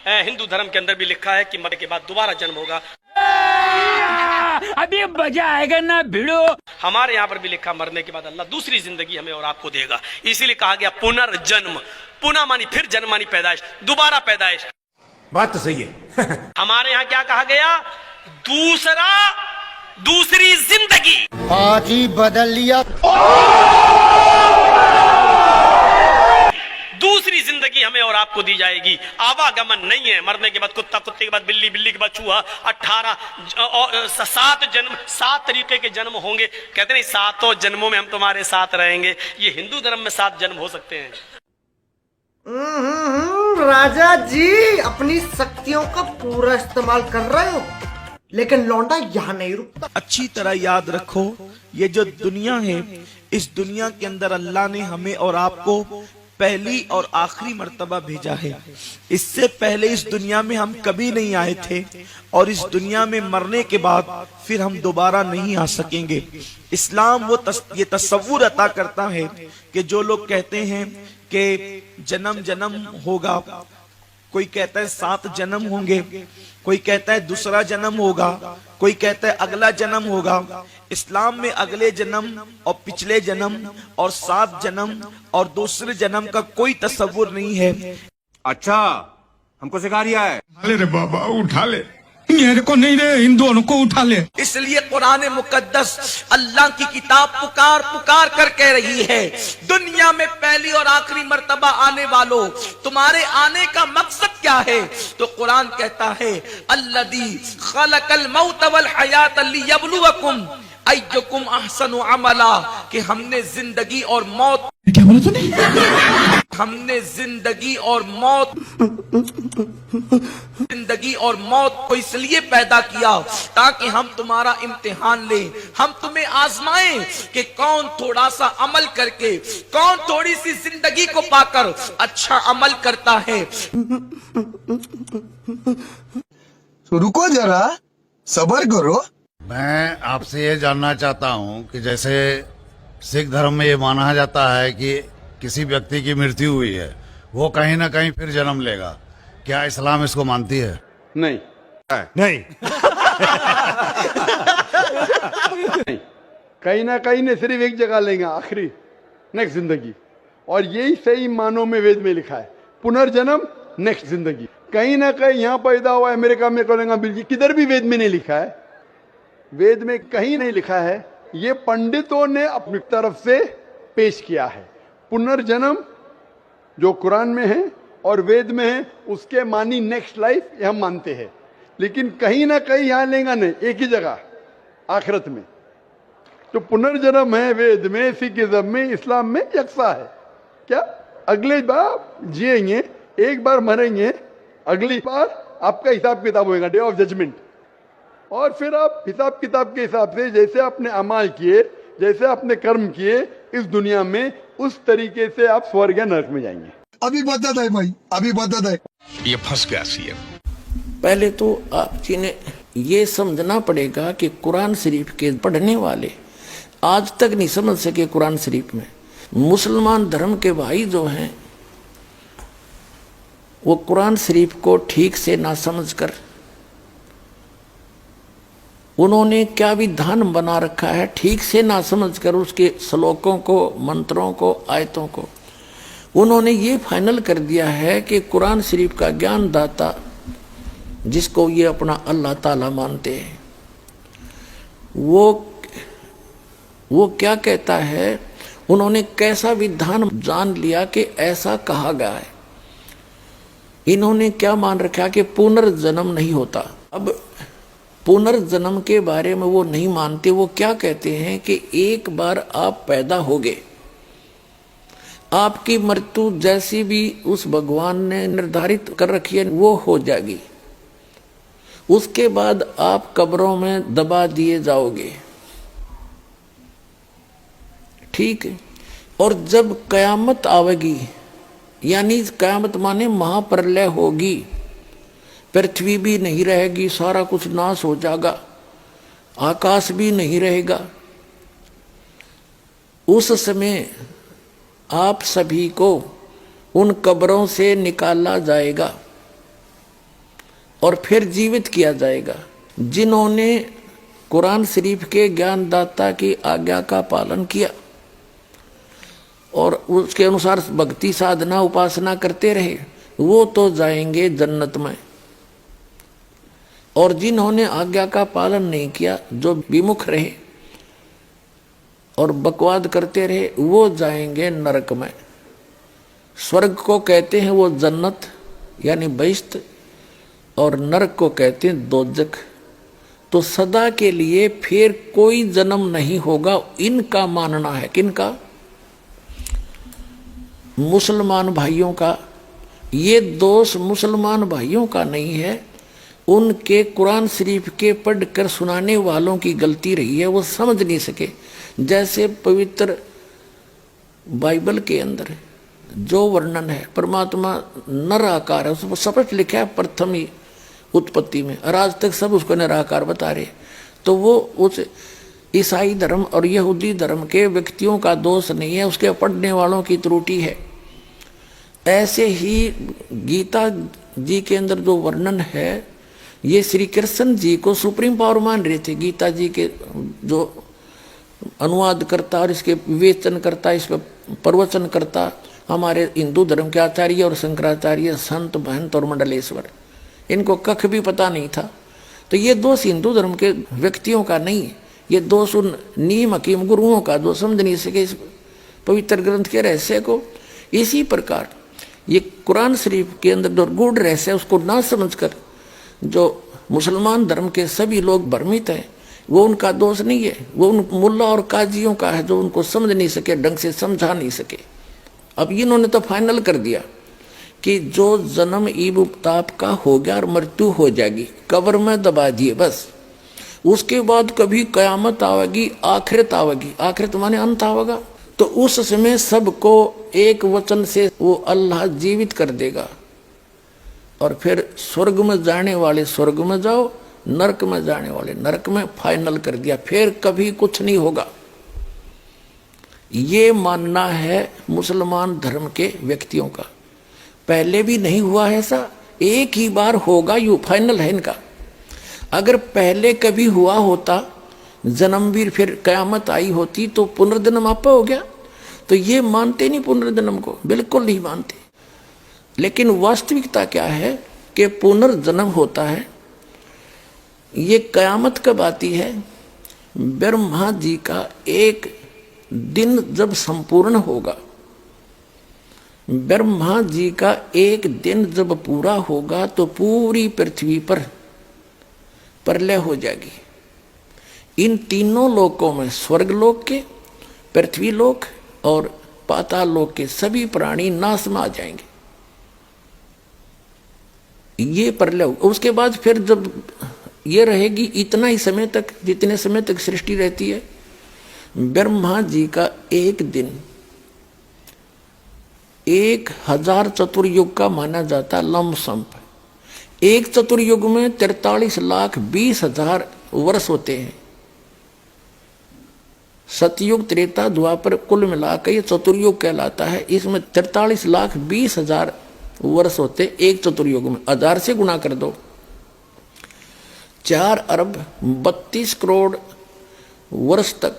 हिंदू धर्म के अंदर भी लिखा है कि मरने के बाद दोबारा जन्म होगा। अभी मजा आएगा ना भिड़ो। हमारे यहाँ पर भी लिखा मरने के बाद अल्लाह दूसरी जिंदगी हमें और आपको देगा। इसीलिए कहा गया पुनर्जन्म। पुनः मानी फिर, जन्म मानी पैदाइश, दोबारा पैदाइश। बात तो सही है। हमारे यहाँ क्या कहा गया? दूसरी जिंदगी। आज ही बदल लिया। दूसरी जिंदगी हमें और आपको दी जाएगी। आवागमन नहीं है। मरने के बाद कुत्ता, कुत्ते के बाद बिल्ली, बिल्ली के बाद चूहा, 7 जन्म, 7 तरीके के जन्म होंगे। कहते नहीं 7 जन्मों में हम तुम्हारे साथ रहेंगे। ये हिंदू धर्म में 7 जन्म हो सकते हैं। राजा जी अपनी शक्तियों का पूरा इस्तेमाल कर रहे हो, लेकिन लौंडा यहाँ नहीं रुकता। अच्छी तरह याद रखो, ये जो दुनिया है, इस दुनिया के अंदर अल्लाह ने हमें और आपको पहली और आखिरी मर्तबा भेजा है। इससे पहले इस दुनिया में हम कभी नहीं आए थे और इस दुनिया में मरने के बाद फिर हम दोबारा नहीं आ सकेंगे। इस्लाम ये तस्वुर अता करता है कि जो लोग कहते हैं कि जन्म जन्म होगा, कोई कहता है 7 जन्म होंगे, कोई कहता है दूसरा जन्म होगा, कोई कहता है अगला जन्म होगा। इस्लाम में अगले जन्म और पिछले जन्म और 7 जन्म और दूसरे जन्म का कोई तस्वुर नहीं है। अच्छा, हमको सिखा रिया है। अरे रे बाबा, उठा ले मेरे को नहीं रे, इन दोनों को उठा ले। इसलिए कुरान मुकद्दस अल्लाह की किताब पुकार पुकार कर कह रही है, दुनिया में पहली और आखिरी मर्तबा आने वालों, तुम्हारे आने का मकसद क्या है? तो कुरान कहता है अल्लज़ी खलक़ल मौत वल हयात लियब्लुवकुम अय्युकुम अहसनु अमला, कि हमने जिंदगी और मौत, क्या बोला तूने? हमने जिंदगी और मौत को इसलिए पैदा किया ताकि हम तुम्हारा इम्तिहान लें, हम तुम्हें आजमाएं कि कौन थोड़ा सा अमल करके, कौन थोड़ी सी जिंदगी को पाकर अच्छा अमल करता है। तो रुको जरा, सब्र करो। मैं आपसे ये जानना चाहता हूँ कि जैसे सिख धर्म में ये माना जाता है कि किसी व्यक्ति की मृत्यु हुई है, वो कहीं ना कहीं फिर जन्म लेगा, क्या इस्लाम इसको मानती है? नहीं नहीं। कहीं ना कहीं ने सिर्फ एक जगह लेंगे, आखिरी नेक्स्ट जिंदगी। और यही सही मानों में वेद में लिखा है, पुनर्जन्म नेक्स्ट जिंदगी। कहीं ना कहीं यहाँ पैदा हुआ, अमेरिका में करेंगे बिल्ली, किधर भी वेद में नहीं लिखा है। वेद में कहीं नहीं लिखा है, ये पंडितों ने अपनी तरफ से पेश किया है। पुनर्जन्म जो कुरान में है और वेद में है, उसके मानी नेक्स्ट लाइफ, ये हम मानते हैं। लेकिन कहीं ना कहीं यहाँ लेंगे नहीं, एक ही जगह आखिरत में। तो पुनर्जन्म है वेद में, सिखिज्म में, इस्लाम में यकसा है। क्या अगले बार जिएंगे, एक बार मरेंगे, अगली बार आपका हिसाब किताब होगा, डे ऑफ जजमेंट। और फिर आप हिसाब किताब के हिसाब से जैसे आपने अमाल किए, जैसे आपने कर्म किए इस दुनिया में, उस तरीके से आप स्वर्ग या नरक में जाएंगे। अभी बता दे भाई, अभी बता दे। ये फंस गया सीएम। पहले तो आप जी ने ये समझना पड़ेगा कि कुरान शरीफ के पढ़ने वाले आज तक नहीं समझ सके। कुरान शरीफ में मुसलमान धर्म के भाई जो हैं, वो कुरान शरीफ को ठीक से ना समझकर उन्होंने क्या विधान बना रखा है, ठीक से ना समझकर उसके श्लोकों को, मंत्रों को, आयतों को उन्होंने ये फाइनल कर दिया है कि कुरान शरीफ का ज्ञान दाता, जिसको ये अपना अल्लाह ताला मानते हैं, वो क्या कहता है, उन्होंने कैसा विधान जान लिया कि ऐसा कहा गया है। इन्होंने क्या मान रखा कि पुनर्जन्म नहीं होता। अब पुनर्जन्म के बारे में वो नहीं मानते। वो क्या कहते हैं कि एक बार आप पैदा हो गए, आपकी मृत्यु जैसी भी उस भगवान ने निर्धारित कर रखी है वो हो जाएगी। उसके बाद आप कब्रों में दबा दिए जाओगे, ठीक है। और जब कयामत आवेगी, यानी कयामत माने महाप्रलय होगी, पृथ्वी भी नहीं रहेगी, सारा कुछ नाश हो जाएगा, आकाश भी नहीं रहेगा। उस समय आप सभी को उन कब्रों से निकाला जाएगा और फिर जीवित किया जाएगा। जिन्होंने कुरान शरीफ के ज्ञानदाता की आज्ञा का पालन किया और उसके अनुसार भक्ति साधना उपासना करते रहे, वो तो जाएंगे जन्नत में। और जिन्होंने आज्ञा का पालन नहीं किया, जो विमुख रहे और बकवाद करते रहे, वो जाएंगे नरक में। स्वर्ग को कहते हैं वो जन्नत यानी बहिश्त, और नरक को कहते हैं दोजख। तो सदा के लिए फिर कोई जन्म नहीं होगा, इनका मानना है। किनका? मुसलमान भाइयों का। ये दोष मुसलमान भाइयों का नहीं है, उनके कुरान शरीफ के पढ़कर सुनाने वालों की गलती रही है, वो समझ नहीं सके। जैसे पवित्र बाइबल के अंदर जो वर्णन है, परमात्मा निराकार है, उसको स्पष्ट लिखा है प्रथम ही उत्पत्ति में, और आज तक सब उसको निराकार बता रहे। तो वो उस ईसाई धर्म और यहूदी धर्म के व्यक्तियों का दोष नहीं है, उसके पढ़ने वालों की त्रुटि है। ऐसे ही गीता जी के अंदर जो वर्णन है, ये श्री कृष्ण जी को सुप्रीम पावर मान रहे थे। गीता जी के जो अनुवाद करता और इसके विवेचन करता, इस पर प्रवचन करता हमारे हिंदू धर्म के आचार्य और शंकराचार्य, संत महंत और मंडलेश्वर, इनको कख भी पता नहीं था। तो ये दोष हिंदू धर्म के व्यक्तियों का नहीं है, ये दोष उन नीम हकीम गुरुओं का, जो समझ नहीं सके इस पवित्र ग्रंथ के रहस्य को। इसी प्रकार ये कुरान शरीफ के अंदर जो गूढ़ रहस्य है, उसको ना समझकर जो मुसलमान धर्म के सभी लोग भ्रमित हैं, वो उनका दोष नहीं है, वो उन मुल्ला और काजियों का है, जो उनको समझ नहीं सके, ढंग से समझा नहीं सके। अब इन्होंने तो फाइनल कर दिया कि जो जन्म ईब ताप का हो गया और मृत्यु हो जाएगी, कब्र में दबा दिए बस, उसके बाद कभी कयामत आवेगी, आखिरत आवेगी। आखिरत माने अंत आवेगा, तो उस समय सबको एक वचन से वो अल्लाह जीवित कर देगा, और फिर स्वर्ग में जाने वाले स्वर्ग में जाओ, नरक में जाने वाले नरक में। फाइनल कर दिया, फिर कभी कुछ नहीं होगा। ये मानना है मुसलमान धर्म के व्यक्तियों का। पहले भी नहीं हुआ है ऐसा, एक ही बार होगा, यू फाइनल है इनका। अगर पहले कभी हुआ होता, जन्म भी फिर कयामत आई होती, तो पुनर्जन्म आपा हो गया। तो ये मानते नहीं पुनर्जन्म को, बिल्कुल नहीं मानते। लेकिन वास्तविकता क्या है कि पुनर्जन्म होता है। ये कयामत कब आती है? ब्रह्मा जी का एक दिन जब संपूर्ण होगा, ब्रह्मा जी का एक दिन जब पूरा होगा, तो पूरी पृथ्वी पर प्रलय हो जाएगी। इन तीनों लोकों में, स्वर्गलोक के, पृथ्वी लोक और पाताल लोक के सभी प्राणी नाश में आ जाएंगे। ये प्रलय। उसके बाद फिर जब ये रहेगी इतना ही समय तक, जितने समय तक सृष्टि रहती है, ब्रह्मा जी का एक दिन 1000 चतुर्युग का माना जाता, लमसम। एक चतुर्युग में 43,20,000 वर्ष होते हैं। सतयुग, त्रेता, द्वापर कुल मिलाकर ये चतुर्युग कहलाता है। इसमें 43,20,000 वर्ष होते एक चतुर्युग में। 1000 से गुणा कर दो, 4,32,00,00,000 वर्ष तक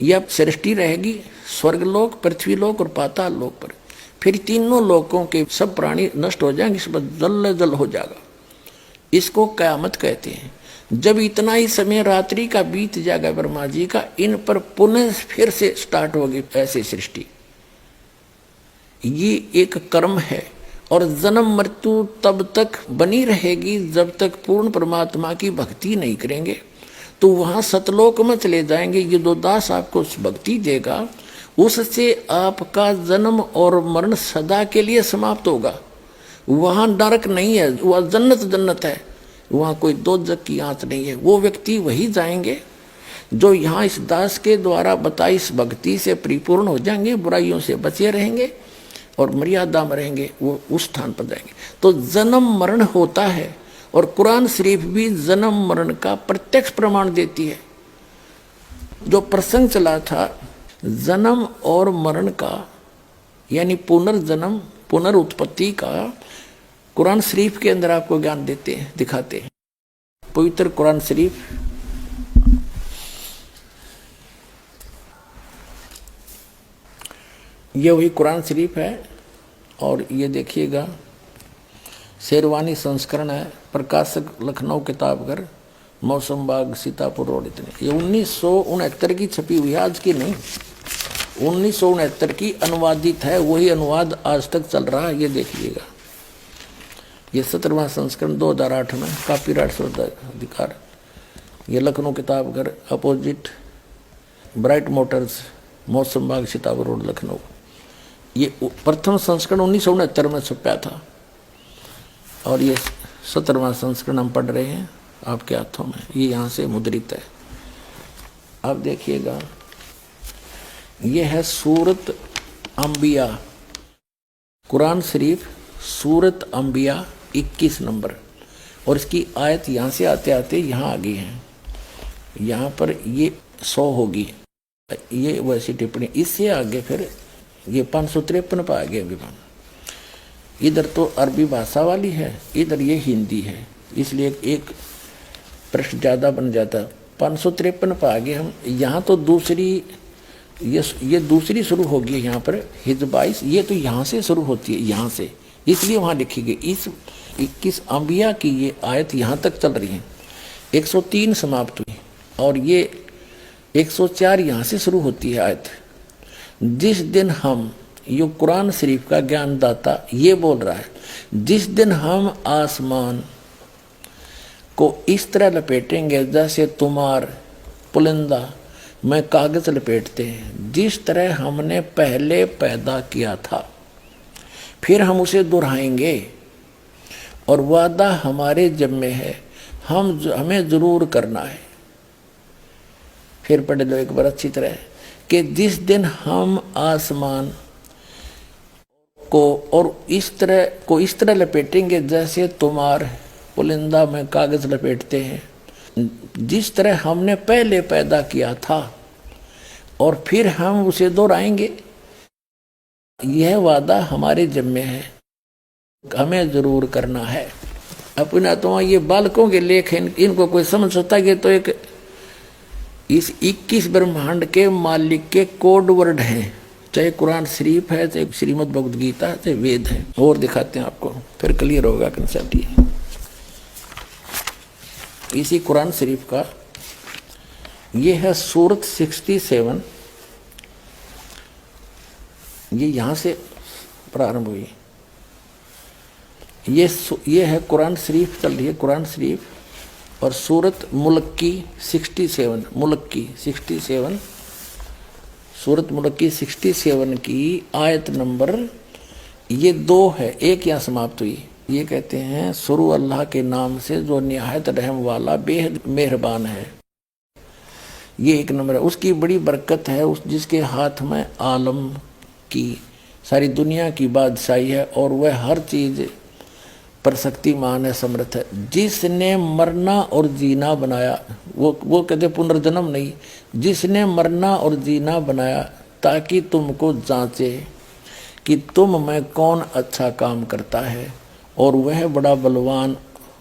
यह सृष्टि रहेगी, स्वर्गलोक, पृथ्वीलोक और पाताल लोक पर। फिर तीनों लोकों के सब प्राणी नष्ट हो जाएंगे, इस पर जल जल हो जाएगा। इसको कयामत कहते हैं। जब इतना ही समय रात्रि का बीत जाएगा ब्रह्मा जी का, इन पर पुनः फिर से स्टार्ट होगी ऐसी सृष्टि। ये एक कर्म है, और जन्म मृत्यु तब तक बनी रहेगी जब तक पूर्ण परमात्मा की भक्ति नहीं करेंगे। तो वहां सतलोक में चले जाएंगे। ये जो दास आपको भक्ति देगा, उससे आपका जन्म और मरण सदा के लिए समाप्त होगा। वहां नरक नहीं है, वह जन्नत जन्नत है, वहां कोई दोजख की आंच नहीं है। वो व्यक्ति वही जाएंगे जो यहाँ इस दास के द्वारा बताई इस भक्ति से परिपूर्ण हो जाएंगे, बुराइयों से बचे रहेंगे और मर्यादा में रहेंगे, वो उस स्थान पर जाएंगे। तो जन्म मरण होता है, और कुरान शरीफ भी जन्म मरण का प्रत्यक्ष प्रमाण देती है। जो प्रसंग चला था जन्म और मरण का, यानी पुनर्जन्म पुनरुत्पत्ति का, कुरान शरीफ के अंदर आपको ज्ञान देते हैं, दिखाते हैं। पवित्र कुरान शरीफ, ये वही कुरान शरीफ है। और ये देखिएगा शेरवानी संस्करण है, प्रकाशक लखनऊ किताबघर, मौसम बाग, सीतापुर रोड। इतने ये 1969 की छपी हुई है, आज की नहीं, 1969 की अनुवादित है। वही अनुवाद आज तक चल रहा है। ये देखिएगा, ये 17वां संस्करण 2008 में, कॉपीराइट अधिकार। ये Lucknow Kitabghar, opposite bright Motors, मौसम बाग, सीतापुर रोड, लखनऊ। ये प्रथम संस्करण 1969 में छपा था और ये 17वां संस्करण हम पढ़ रहे हैं आपके हाथों में। ये यहाँ से मुद्रित है। अब देखिएगा, ये है सूरत अंबिया, कुरान शरीफ सूरत अंबिया 21 नंबर। और इसकी आयत यहाँ से आते आते यहाँ आ गई है। यहाँ पर ये 100 होगी, ये वैसी टिप्पणी। इससे आगे फिर ये 553 पर आ गया विमान। इधर तो अरबी भाषा वाली है, इधर ये हिंदी है, इसलिए एक प्रश्न ज़्यादा बन जाता। 553 पर आ गए हम। यहाँ तो दूसरी, ये दूसरी शुरू होगी यहाँ पर, हिज 22, ये तो यहाँ से शुरू होती है, यहाँ से, इसलिए वहाँ लिखी गई। इस 21 अंबिया की ये आयत यहाँ तक चल रही है। 103 समाप्त हुई और ये 104 यहाँ से शुरू होती है आयत। जिस दिन हम, ये कुरान शरीफ का ज्ञानदाता ये बोल रहा है, जिस दिन हम आसमान को इस तरह लपेटेंगे जैसे तुम्हार पुलिंदा में कागज लपेटते हैं, जिस तरह हमने पहले पैदा किया था, फिर हम उसे दोहराएंगे और वादा हमारे ज़िम्मे है, हमें ज़रूर करना है। फिर पढ़ लो एक बार अच्छी तरह कि जिस दिन हम आसमान को इस तरह लपेटेंगे जैसे तुम्हार पुलिंदा में कागज लपेटते हैं, जिस तरह हमने पहले पैदा किया था, और फिर हम उसे दोहराएंगे। यह वादा हमारे ज़िम्मे है, हमें जरूर करना है। अपना तो ये बालकों के लेख हैं, इनको कोई समझ सकता है कि तो एक इस 21 ब्रह्मांड के मालिक के कोड वर्ड हैं, चाहे कुरान शरीफ है, चाहे श्रीमद् भगवद गीता है, चाहे वेद है। और दिखाते हैं आपको, फिर क्लियर होगा कंसेप्ट। ये इसी कुरान शरीफ का ये है सूरत 67, ये यहाँ से प्रारंभ हुई। ये है कुरान शरीफ चल रही है, कुरान शरीफ। और सूरत मुल्क की 67, मुल्क की 67, सूरत मुल्क की 67 की आयत नंबर ये 2 है, एक यहाँ समाप्त हुई। ये कहते हैं शुरू अल्लाह के नाम से जो निहायत रहम वाला बेहद मेहरबान है। ये 1 नंबर है। उसकी बड़ी बरकत है, उस जिसके हाथ में आलम की सारी दुनिया की बादशाही है और वह हर चीज़ पर शक्तिमान है, समर्थ है। जिसने मरना और जीना बनाया, वो कहते पुनर्जन्म नहीं, जिसने मरना और जीना बनाया ताकि तुमको जांचे कि तुम में कौन अच्छा काम करता है, और वह बड़ा बलवान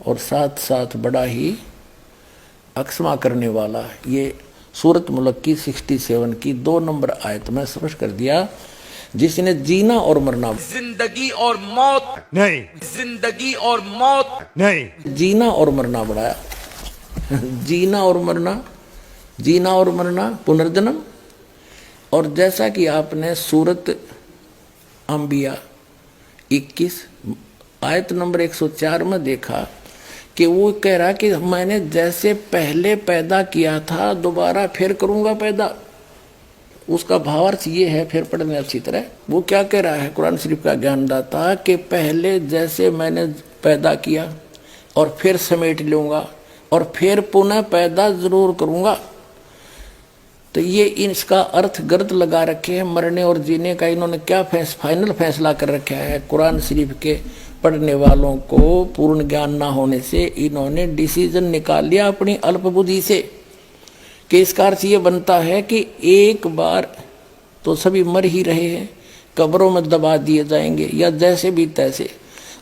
और साथ साथ बड़ा ही अक्षमा करने वाला है। ये सूरत मुल्क की 67 की 2 नंबर आयत में स्पष्ट कर दिया। जिसने जीना और मरना, जिंदगी और मौत नहीं, जिंदगी और मौत नहीं, जीना और मरना बढ़ाया। जीना और मरना, जीना और मरना, पुनर्जन्म। और जैसा कि आपने सूरत अंबिया 21 आयत नंबर 104 में देखा कि वो कह रहा कि मैंने जैसे पहले पैदा किया था दोबारा फिर करूंगा पैदा। उसका भावार्थ ये है, फिर पढ़ने अच्छी तरह। वो क्या कह रहा है कुरान शरीफ का ज्ञानदाता कि पहले जैसे मैंने पैदा किया और फिर समेट लूँगा और फिर पुनः पैदा ज़रूर करूँगा। तो ये इसका अर्थ गलत लगा रखे हैं। मरने और जीने का इन्होंने क्या फाइनल फैसला कर रखा है। कुरान शरीफ के पढ़ने वालों को पूर्ण ज्ञान ना होने से इन्होंने डिसीजन निकाल लिया अपनी अल्पबुद्धि से कि इसका अर्थ ये बनता है कि एक बार तो सभी मर ही रहे हैं, कब्रों में दबा दिए जाएंगे या जैसे भी तैसे।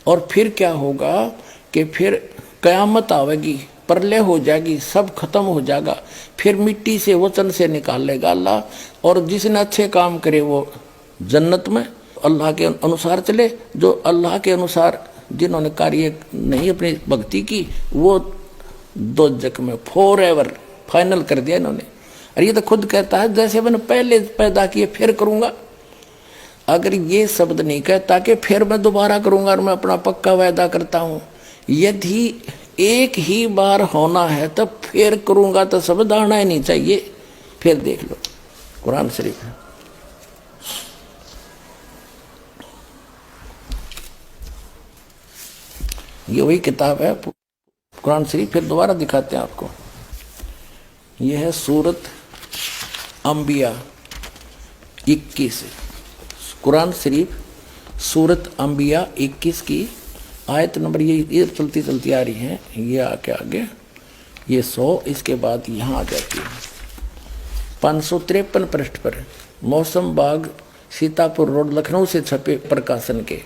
और फिर क्या होगा कि फिर कयामत आवेगी, प्रलय हो जाएगी, सब खत्म हो जाएगा, फिर मिट्टी से वचन से निकाल लेगा अल्लाह, और जिसने अच्छे काम करे वो जन्नत में अल्लाह के अनुसार चले, जो अल्लाह के अनुसार जिन्होंने कार्य नहीं अपनी भक्ति की वो दोजख में फॉर एवर फाइनल कर दिया इन्होंने। और ये तो खुद कहता है जैसे मैंने पहले पैदा किए फिर करूंगा। अगर ये शब्द नहीं कहता कि फिर मैं दोबारा करूंगा और मैं अपना पक्का वायदा करता हूं, यदि एक ही बार होना है तब फिर करूंगा तो शब्द आना ही नहीं चाहिए। फिर देख लो कुरान शरीफ है, ये वही किताब है कुरान शरीफ। फिर दोबारा दिखाते हैं आपको, ये है सूरत अंबिया 21, कुरान शरीफ सूरत अंबिया 21 की आयत नंबर ये चलती चलती आ रही है, ये आके आगे ये 100, इसके बाद यहाँ आ जाती है 553 पृष्ठ पर, मौसम बाग सीतापुर रोड लखनऊ से छपे प्रकाशन के।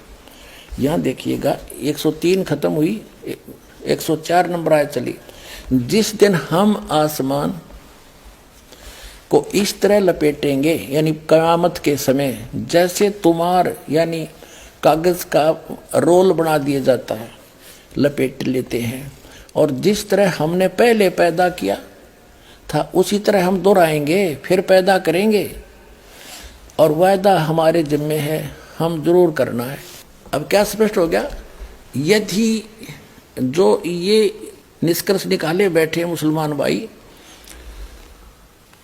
यहाँ देखिएगा 103 खत्म हुई, 104 नंबर आयत चली। जिस दिन हम आसमान को इस तरह लपेटेंगे, यानी क़यामत के समय, जैसे तुम्हार यानी कागज का रोल बना दिया जाता है, लपेट लेते हैं, और जिस तरह हमने पहले पैदा किया था उसी तरह हम दोहराएंगे, फिर पैदा करेंगे, और वायदा हमारे जिम्मे है, हम जरूर करना है। अब क्या स्पष्ट हो गया, यदि जो ये निष्कर्ष निकाले बैठे मुसलमान भाई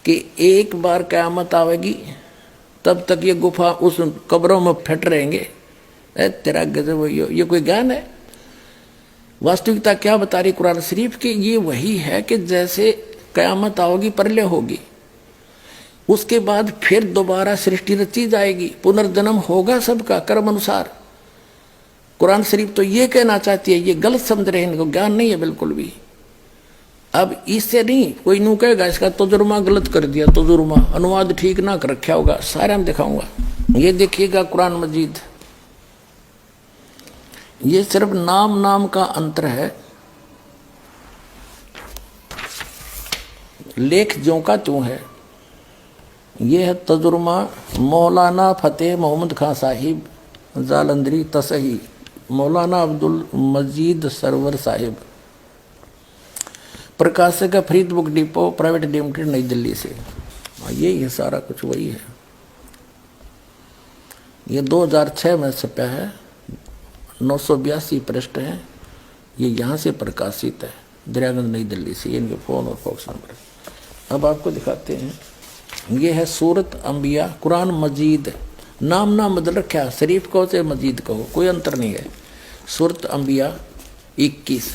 कि एक बार क़यामत आवेगी तब तक ये गुफा उस कब्रों में फट रहेंगे, तेरा गजब, ये कोई ज्ञान है? वास्तविकता क्या बता रही कुरान शरीफ की? ये वही है कि जैसे क़यामत आओगी प्रलय होगी, उसके बाद फिर दोबारा सृष्टि रची जाएगी, पुनर्जन्म होगा सबका कर्म अनुसार। कुरान शरीफ तो ये कहना चाहती है, ये गलत समझ रहे हैं, इनको ज्ञान नहीं है बिल्कुल भी। अब इससे नहीं कोई नू कहेगा इसका तजुर्मा गलत कर दिया, तजुर्मा अनुवाद ठीक ना कर रखा होगा, सारा मैं दिखाऊंगा। ये देखिएगा कुरान मजीद, ये सिर्फ नाम नाम का अंतर है, लेख ज्यों का त्यों है। ये है तजुर्मा मौलाना फतेह मोहम्मद खां साहिब जालंधरी तसही, मौलाना अब्दुल मजीद सरवर साहिब, प्रकाशक Farid book depot private limited नई दिल्ली से। यही है सारा कुछ, वही है। ये 2006 में छपा है, 982 पृष्ठ हैं, ये यहाँ से प्रकाशित है, दरियागंज नई दिल्ली से। ये इनके फ़ोन और फॉक्स नंबर। अब आपको दिखाते हैं, ये है सूरत अंबिया कुरान मजीद, नाम ना बदल रखा, शरीफ कहो चाहे मजीद कहो, कोई अंतर नहीं है। सूरत अंबिया 21।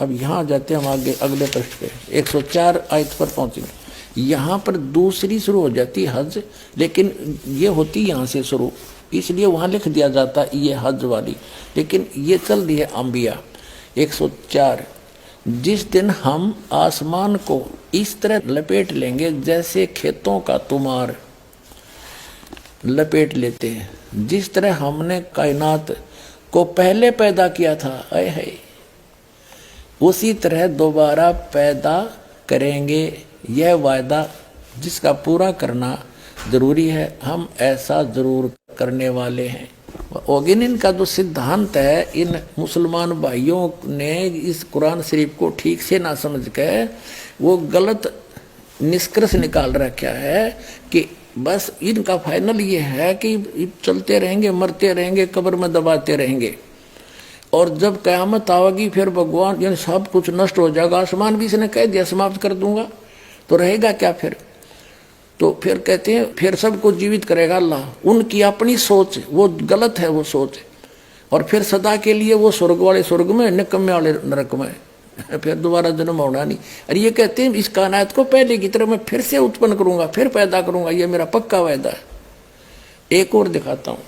अब यहाँ आ जाते हैं हम आगे अगले पृष्ठ पे, 104 आयत पर पहुँचेंगे। यहाँ पर दूसरी शुरू हो जाती हज, लेकिन ये होती यहाँ से शुरू, इसलिए वहाँ लिख दिया जाता ये हज वाली, लेकिन ये चल रही है अंबिया 104। जिस दिन हम आसमान को इस तरह लपेट लेंगे जैसे खेतों का तुमार लपेट लेते हैं, जिस तरह हमने कायनात को पहले पैदा किया था, आए है, उसी तरह दोबारा पैदा करेंगे। यह वायदा जिसका पूरा करना जरूरी है, हम ऐसा जरूर करने वाले हैं। ओगिन इनका जो सिद्धांत है, इन मुसलमान भाइयों ने इस कुरान शरीफ को ठीक से ना समझ के वो गलत निष्कर्ष निकाल रखा है कि बस इनका फाइनल ये है कि चलते रहेंगे, मरते रहेंगे, कब्र में दबाते रहेंगे, और जब क़यामत आवेगी फिर भगवान यानी सब कुछ नष्ट हो जाएगा। आसमान भी इसने कह दिया समाप्त कर दूंगा, तो रहेगा क्या फिर? तो फिर कहते हैं फिर सबको जीवित करेगा अल्लाह। उनकी अपनी सोच वो गलत है, वो सोच, और फिर सदा के लिए वो स्वर्ग वाले स्वर्ग में, निकम्मे वाले नरक में, फिर दोबारा जन्म होना नहीं। और ये कहते हैं इस कायनात को पहले की तरह मैं फिर से उत्पन्न करूंगा, फिर पैदा करूंगा, ये मेरा पक्का वायदा है। एक और दिखाता हूँ,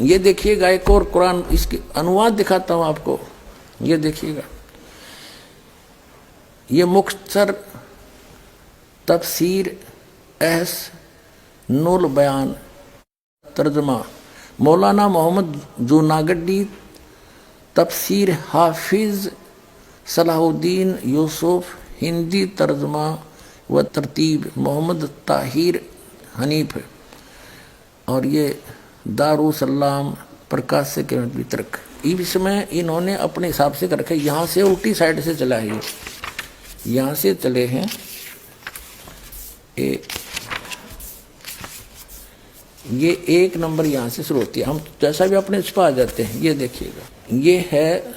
ये देखिएगा, एक और कुरान इसके अनुवाद दिखाता हूँ आपको। ये देखिएगा, ये मुख्तसर तफसीर एहस नुल बयान तर्जमा मौलाना मोहम्मद जूनागढ़ी तफसीर हाफिज सलाहुद्दीन यूसुफ, हिंदी तर्जमा व तरतीब मोहम्मद ताहिर हनीफ, और ये दारुसलाम प्रकाश के वितरक। इसमें इन्होंने अपने हिसाब से कर रखे, यहाँ से उल्टी साइड से चला है, यहाँ से चले हैं ये 1 नंबर यहाँ से शुरू होती है। हम जैसा भी अपने छुपा आ जाते हैं। ये देखिएगा, ये है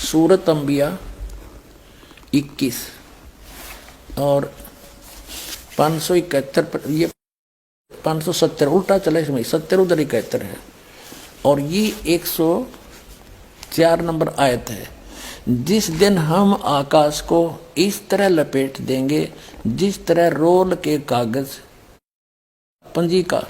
सूरत अंबिया 21 और 571 पर, ये 570 उल्टा चला, इसमें 70 उधर 71 है, और ये 104 नंबर आयत है। जिस दिन हम आकाश को इस तरह लपेट देंगे जिस तरह रोल के कागज पंजी का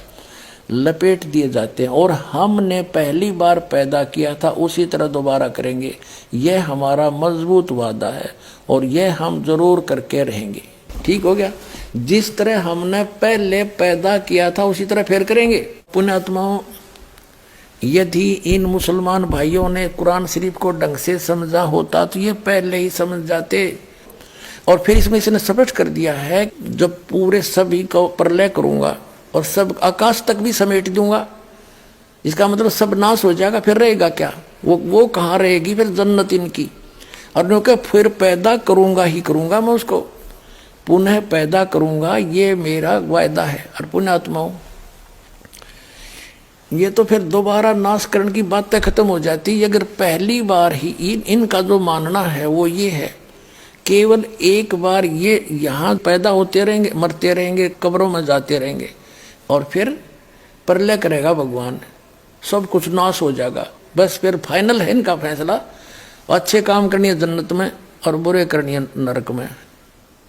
लपेट दिए जाते हैं, और हमने पहली बार पैदा किया था उसी तरह दोबारा करेंगे। यह हमारा मजबूत वादा है और यह हम जरूर करके रहेंगे। ठीक हो गया। जिस तरह हमने पहले पैदा किया था उसी तरह फिर करेंगे। पुण्यात्माओं, यदि इन मुसलमान भाइयों ने कुरान शरीफ को ढंग से समझा होता तो ये पहले ही समझ जाते। और फिर इसमें इसने स्पष्ट कर दिया है, जब पूरे सभी को प्रलय करूंगा और सब आकाश तक भी समेट दूंगा, इसका मतलब सब नाश हो जाएगा, फिर रहेगा क्या? वो कहाँ रहेगी फिर? जन्नत इनकी। और क्या फिर पैदा करूंगा ही करूंगा, मैं उसको पुनः पैदा करूंगा, ये मेरा वायदा है। और पुण्यात्माओं, ये तो फिर दोबारा नाश करने की बातें खत्म हो जाती। अगर पहली बार ही इनका जो मानना है वो ये है, केवल एक बार ये यहाँ पैदा होते रहेंगे, मरते रहेंगे, कब्रों में जाते रहेंगे, और फिर प्रलय करेगा भगवान, सब कुछ नाश हो जाएगा। बस फिर फाइनल है इनका फैसला, अच्छे काम करनी है जन्नत में और बुरे करनी है नरक में,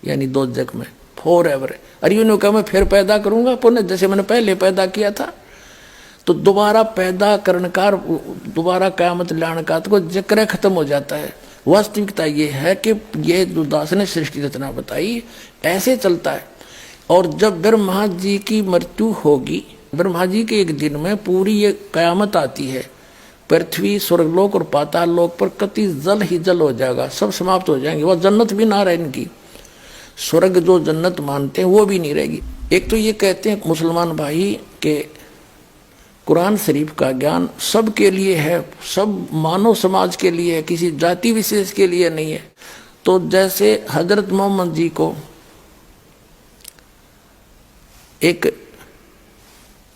यानी दोजख में, फॉर एवर। अरे यूँ कहा मैं फिर पैदा करूंगा पुनः, जैसे मैंने पहले पैदा किया था। तो दोबारा पैदा करने का, दोबारा क़यामत लाने का तो जिक्र खत्म हो जाता है। वास्तविकता ये है कि ये जो दास ने सृष्टि रचना बताई ऐसे चलता है। और जब ब्रह्मा जी की मृत्यु होगी, ब्रह्मा जी के एक दिन में पूरी ये क़यामत आती है, पृथ्वी, स्वर्गलोक और पाताल लोक पर कति जल ही जल हो जाएगा, सब समाप्त हो जाएंगे। वह जन्नत भी ना रहे इनकी, स्वर्ग जो जन्नत मानते हैं वो भी नहीं रहेगी। एक तो ये कहते हैं मुसलमान भाई के कुरान शरीफ का ज्ञान सबके लिए है, सब मानव समाज के लिए है, किसी जाति विशेष के लिए नहीं है। तो जैसे हजरत मोहम्मद जी को एक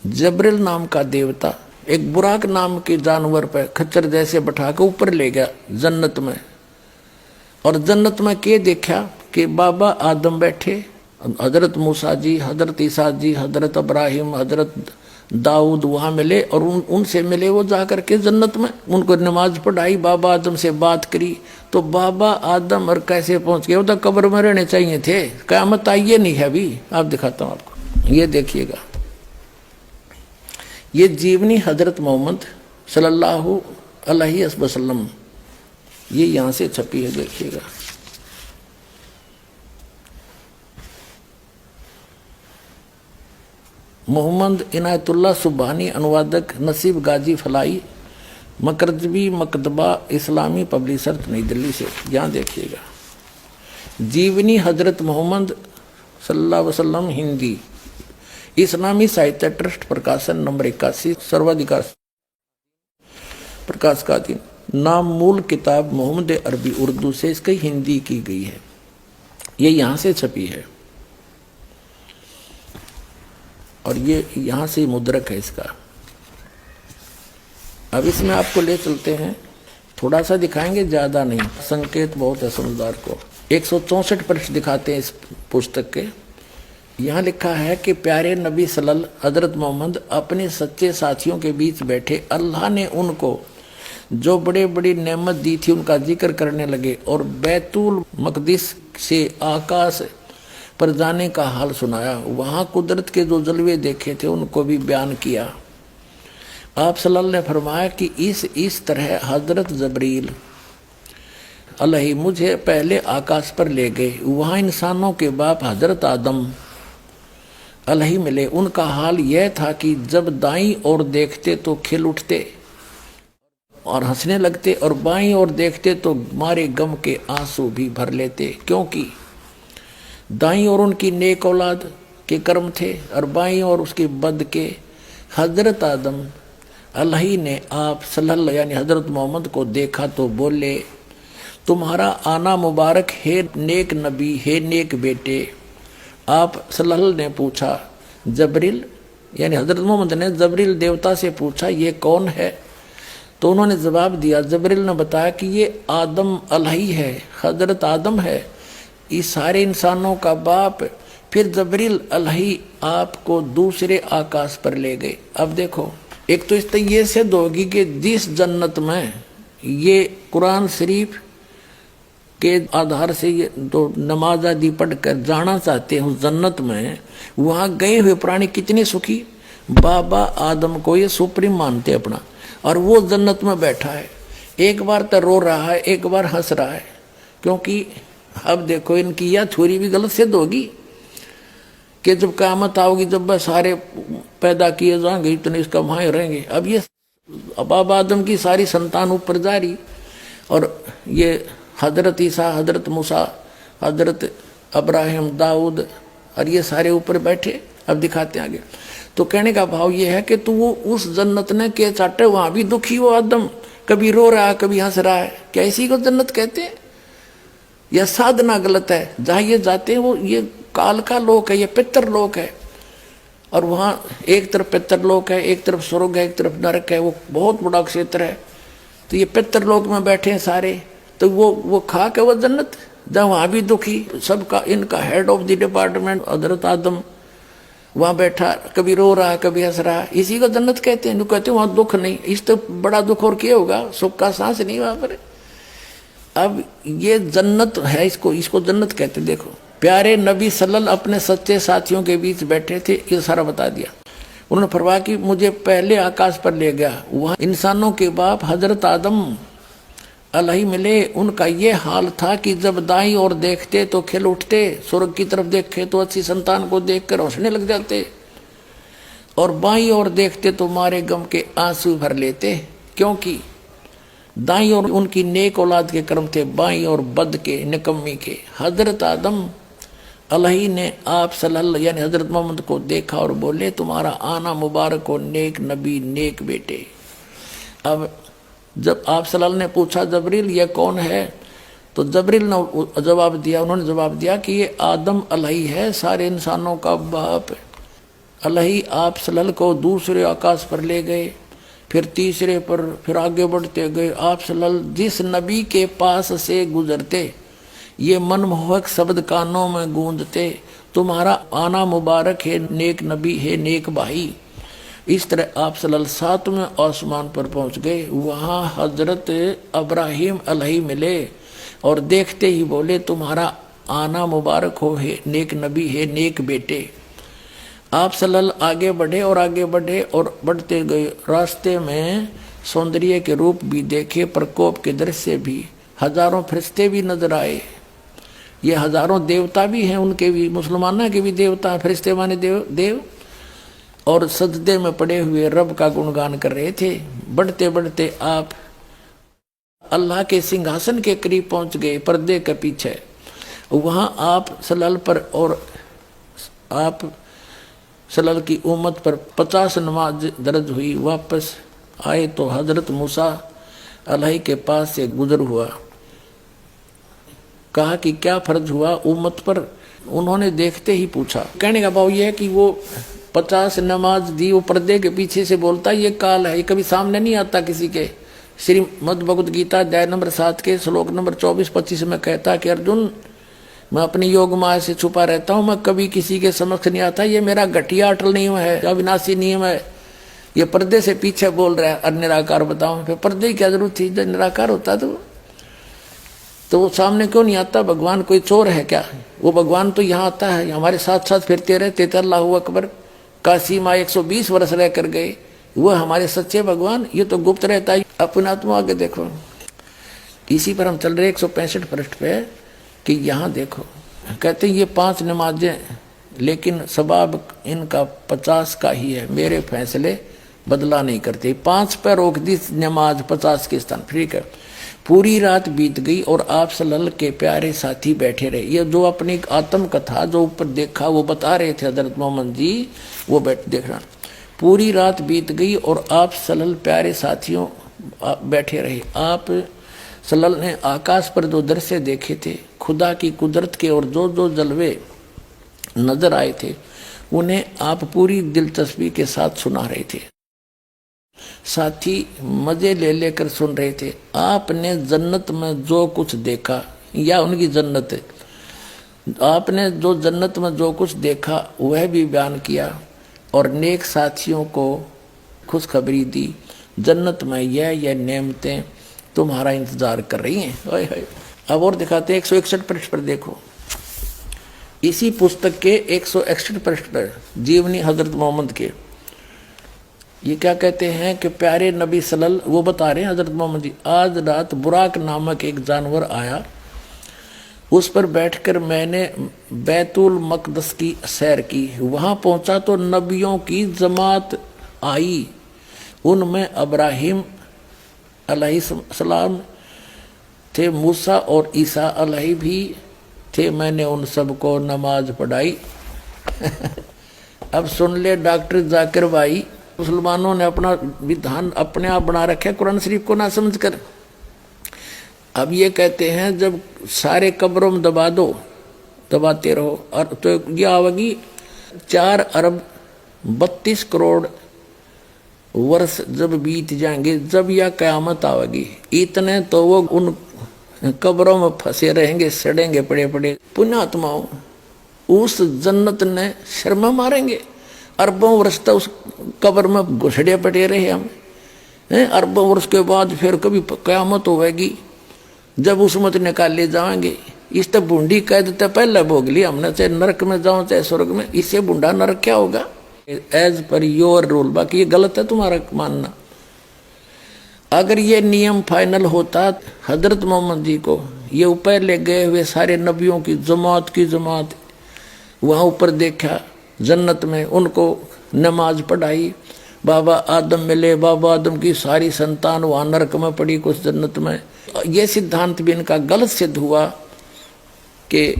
जबरिल नाम का देवता एक बुराक नाम के जानवर पर खच्चर जैसे बैठा के ऊपर ले गया जन्नत में, और जन्नत में के देखा कि बाबा आदम बैठे, हजरत मूसा जी, हजरत ईसा जी, हजरत इब्राहिम, हजरत दाऊद वहाँ मिले, और उनसे मिले वो जा करके जन्नत में, उनको नमाज पढ़ाई, बाबा आदम से बात करी। तो बाबा आदम और कैसे पहुँच गए? वो तो कब्र में रहने चाहिए थे, क़यामत आई नहीं है अभी। आप दिखाता हूँ आपको, ये देखिएगा, ये जीवनी हजरत मोहम्मद सल्लल्लाहु अलैहि वसल्लम, ये यहाँ से छपी है, देखिएगा। मोहम्मद इनायतुल्लाह सुबहानी, अनुवादक नसीब गाजी फलाई, मकरजबी मकतबा इस्लामी पब्लिशर नई दिल्ली से। यहाँ देखिएगा, जीवनी हजरत मोहम्मद सल्लल्लाहु अलैहि वसल्लम, हिंदी, इस्लामी साहित्य ट्रस्ट, प्रकाशन नंबर 81, सर्वाधिकार प्रकाश का दिन। नाम मूल किताब मोहम्मद अरबी उर्दू से इसकी हिंदी की गई है, ये यहाँ से छपी है, और ये यहाँ से मुद्रक है इसका। अब इसमें आपको ले चलते हैं, थोड़ा सा दिखाएंगे, ज़्यादा नहीं, संकेत बहुत है समझदार को। 164 पृष्ठ दिखाते हैं इस पुस्तक के। यहाँ लिखा है कि प्यारे नबी सल्लल्लाहु हजरत मोहम्मद अपने सच्चे साथियों के बीच बैठे, अल्लाह ने उनको जो बड़े बड़ी नेमत दी थी उनका जिक्र करने लगे, और बैतुल मकदिस से आकाश पर जाने का हाल सुनाया। वहाँ कुदरत के जो जलवे देखे थे उनको भी बयान किया। आप सल्लल्लाहु ने फरमाया कि इस तरह हजरत जबरील अलैहि मुझे पहले आकाश पर ले गए, वहाँ इंसानों के बाप हजरत आदम अलैहि मिले। उनका हाल यह था कि जब दाईं ओर देखते तो खिल उठते और हंसने लगते, और बाईं ओर देखते तो मारे गम के आंसू भी भर लेते, क्योंकि दाईं ओर उनकी नेक औलाद के कर्म थे और बाईं ओर उसके बद के। हजरत आदम अल्लाह ने आप सल्लल्लाहु यानी हजरत मोहम्मद को देखा तो बोले, तुम्हारा आना मुबारक है नेक नबी, है नेक बेटे। आप सल्लल्लाहु ने पूछा, जबरील यानी हजरत मोहम्मद ने जबरील देवता से पूछा, ये कौन है? तो उन्होंने जवाब दिया, जबरील ने बताया कि ये आदम अलही है, हजरत आदम है, इस सारे इंसानों का बाप। फिर जबरील अलही आपको दूसरे आकाश पर ले गए। अब देखो, एक तो इस तरह ये सिद्ध होगी कि जिस जन्नत में ये कुरान शरीफ के आधार से ये तो नमाज आदि पढ़कर जाना चाहते हैं, उस जन्नत में वहां गए हुए प्राणी कितने सुखी। बाबा आदम को ये सुप्रीम मानते अपना, और वो जन्नत में बैठा है, एक बार तो रो रहा है, एक बार हंस रहा है, क्योंकि अब देखो इनकी यह थ्योरी भी गलत सिद्ध होगी कि जब क़यामत आओगी, जब बस सारे पैदा किए जाएंगे, इतने इसका वहां रहेंगे। अब ये बाबा आदम की सारी संतान ऊपर जा रही, और ये हजरत ईसा, हजरत मूसा, हजरत अब्राहिम, दाऊद, और ये सारे ऊपर बैठे। अब दिखाते आगे। तो कहने का भाव ये है कि तू वो उस जन्नत ने के चाटे, वहां भी दुखी हो आदम, कभी रो रहा है, कभी हंस रहा है। क्या इसी को जन्नत कहते हैं? यह साधना गलत है। जहां ये जाते हैं वो ये काल का लोक है, ये पितर लोक है, और वहां एक तरफ पितर लोक है, एक तरफ स्वर्ग है, एक तरफ नरक है, वो बहुत बड़ा क्षेत्र है। तो ये पितर लोक में बैठे हैं सारे, तो वो खा के वो जन्नत, जहाँ वहां भी दुखी सबका, इनका हेड ऑफ द डिपार्टमेंट हजरत आदम वहां बैठा, कभी रो रहा है, कभी हंस रहा है, इसी को जन्नत कहते हैं। कहते हैं वहां दुख नहीं, इस तो बड़ा दुख और क्या होगा, सुख का सांस नहीं वहां पर। अब ये जन्नत है, इसको जन्नत कहते। देखो, प्यारे नबी सल्लल्लाहु अपने सच्चे साथियों के बीच बैठे थे, ये सारा बता दिया। उन्होंने फरमाया कि मुझे पहले आकाश पर ले गया, वहां इंसानों के बाप हजरत आदम अलही मिले। उनका ये हाल था कि जब दाईं ओर देखते तो खिल उठते, स्वर्ग की तरफ देखे तो अच्छी संतान को देखकर हंसने लग जाते, और बाईं ओर देखते तो मारे गम के आंसू भर लेते, क्योंकि दाईं ओर उनकी नेक औलाद के कर्म थे, बाईं ओर बद के, निकम्मी के। हजरत आदम अलही ने आप सल्लल्लाहु यानी हजरत मोहम्मद को देखा और बोले, तुम्हारा आना मुबारक हो नेक नबी, नेक बेटे। अब जब आप सल्लल्लाहु ने पूछा, जबरील ये कौन है? तो जबरील ने जवाब दिया, उन्होंने जवाब दिया कि ये आदम अलही है, सारे इंसानों का बाप। अलही आप सल्लल्लाहु को दूसरे आकाश पर ले गए, फिर तीसरे पर, फिर आगे बढ़ते गए। आप सल्लल्लाहु जिस नबी के पास से गुजरते, ये मनमोहक शब्द कानों में गूंजते, तुम्हारा आना मुबारक है नेक नबी, है नेक भाई। इस तरह आप सल्लल्लाहु सातवें आसमान पर पहुंच गए। वहां हजरत अब्राहिम अलही मिले और देखते ही बोले, तुम्हारा आना मुबारक हो, है नेक नबी, है नेक बेटे। आप सल्लल्लाहु आगे बढ़े और आगे बढ़े और बढ़ते गए। रास्ते में सौंदर्य के रूप भी देखे, प्रकोप के दृश्य भी, हजारों फरिश्ते भी नजर आए। ये हजारों देवता भी हैं, उनके भी, मुसलमानों के भी देवता, फरिश्ते माने देव, और सजदे में पड़े हुए रब का गुणगान कर रहे थे। बढ़ते बढ़ते आप अल्लाह के सिंहासन के करीब पहुंच गए, पर्दे के पीछे। वहां आप सल्लल्लाहु पर और आप सल्लल्लाहु की उम्मत पर 50 नमाज दर्ज हुई। वापस आए तो हजरत मूसा अलही के पास से गुजर हुआ। कहा कि क्या फर्ज हुआ उम्मत पर? उन्होंने देखते ही पूछा। कहने का भाव यह है कि वो 50 नमाज दी, वो पर्दे के पीछे से बोलता, ये काल है, ये कभी सामने नहीं आता किसी के। श्रीमद् भगवद गीता अध्याय नंबर 7 के श्लोक नंबर 24-25 में कहता कि अर्जुन, मैं अपनी योग माया से छुपा रहता हूँ, मैं कभी किसी के समक्ष नहीं आता। ये मेरा घटिया अटल नियम है, अविनाशी नियम है। ये पर्दे से पीछे बोल रहा है, और निराकार बताओ। फिर पर्दे की क्या जरूरत थी? जब निराकार होता तो वो सामने क्यों नहीं आता? भगवान कोई चोर है क्या? वो भगवान तो यहाँ आता है, हमारे साथ साथ फिरते रहते थे। अल्लाहू अकबर, काशी माँ 120 वर्ष रह कर गए, वो हमारे सच्चे भगवान। ये तो गुप्त रहता है। अपना आत्मा आगे देखो। इसी पर हम चल रहे 165 पृष्ठ पे कि यहाँ देखो, कहते ये 5 नमाजें, लेकिन सबाब इनका 50 का ही है। मेरे फैसले बदला नहीं करते। 5 पे रोक दी नमाज 50 के स्थान, ठीक है। पूरी रात बीत गई और आप सल्लल्लाहु के प्यारे साथी बैठे रहे। ये जो अपनी आत्म कथा जो ऊपर देखा वो बता रहे थे हजरत मोहम्मद जी, वो देखना। पूरी रात बीत गई और आप सल्लल्लाहु प्यारे साथियों बैठे रहे। आप सल्लल्लाहु ने आकाश पर जो दृश्य देखे थे, खुदा की कुदरत के और जो जो जलवे नजर आए थे, उन्हें आप पूरी दिलचस्पी के साथ सुना रहे थे। साथी मजे ले लेकर सुन रहे थे। आपने जन्नत में जो कुछ देखा, या उनकी जन्नत है, आपने जो जन्नत में जो कुछ देखा वह भी बयान किया और नेक साथियों को खुशखबरी दी। जन्नत में यह नेमतें तुम्हारा इंतजार कर रही हैं। ओए होए। अब और दिखाते हैं 161 पृष्ठ पर देखो, इसी पुस्तक के 161 पृष्ठ पर जीवनी हजरत मोहम्मद के ये क्या कहते हैं कि प्यारे नबी सल्लल्लाहु, वो बता रहे हैं हजरत मोहम्मद जी, आज रात बुराक नामक एक जानवर आया, उस पर बैठकर मैंने बैतुल मकदस की सैर की। वहां पहुंचा तो नबियों की जमात आई, उनमें इब्राहिम अलैहिस्सलाम थे, मूसा और ईसा अलैहि भी थे। मैंने उन सबको नमाज पढ़ाई। अब सुन ले डॉक्टर जाकिर भाई, मुसलमानों ने अपना विधान अपने आप बना रखे कुरान शरीफ को ना समझ कर। अब ये कहते हैं जब सारे कब्रों में दबा दो, दबाते रहो, और तो ये आवेगी 4 अरब 32 करोड़ वर्ष जब बीत जाएंगे, जब यह कयामत आवेगी, इतने तो वो उन कब्रों में फंसे रहेंगे, सड़ेंगे पड़े पड़े। पुण्यात्माओं, उस जन्नत ने शर्मा मारेंगे। अरबों वर्ष तक उस कब्र में घुसड़े पड़े रहे हम, अरबों वर्ष के बाद फिर कभी कयामत होगी जब उसमत निकाले जाएंगे। इस तक बूंदी कैद तो पहले भोग ली हमने, चाहे नरक में जाओ चाहे स्वर्ग में, इससे बूंदा नरक क्या होगा? As per your rule. बाकी ये गलत है तुम्हारा मानना। अगर ये नियम फाइनल होता, हजरत मोहम्मद जी को ये ऊपर ले गए हुए सारे नबियों की जमात वहाँ ऊपर देखा जन्नत में, उनको नमाज पढ़ाई, बाबा आदम मिले, बाबा आदम की सारी संतान वहाँ नरक में पड़ी, कुछ जन्नत में। ये सिद्धांत भी इनका गलत सिद्ध हुआ कि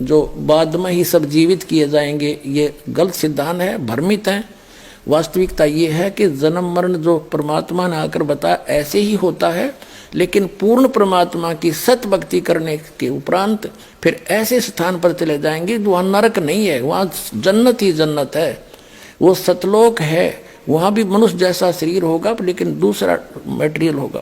जो बाद में ही सब जीवित किए जाएंगे, ये गलत सिद्धांत है, भ्रमित है। वास्तविकता ये है कि जन्म मरण जो परमात्मा ने आकर बताया ऐसे ही होता है, लेकिन पूर्ण परमात्मा की सत भक्ति करने के उपरांत फिर ऐसे स्थान पर चले जाएंगे वहाँ नरक नहीं है, वहाँ जन्नत ही जन्नत है, वो सतलोक है। वहाँ भी मनुष्य जैसा शरीर होगा लेकिन दूसरा मटेरियल होगा।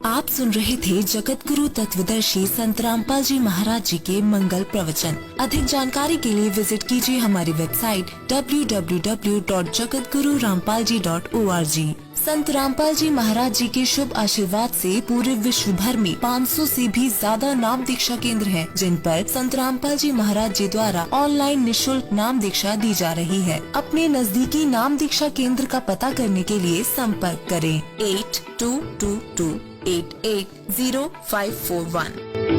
आप सुन रहे थे जगत गुरु तत्वदर्शी संत रामपाल जी महाराज जी के मंगल प्रवचन। अधिक जानकारी के लिए विजिट कीजिए हमारी वेबसाइट www.jagatgururampalji.org। संत रामपाल जी महाराज जी के शुभ आशीर्वाद से पूरे विश्व भर में 500 से भी ज्यादा नाम दीक्षा केंद्र हैं, जिन पर संत रामपाल जी महाराज जी द्वारा ऑनलाइन निशुल्क नाम दीक्षा दी जा रही है। अपने नजदीकी नाम दीक्षा केंद्र का पता करने के लिए संपर्क करें 8222880541।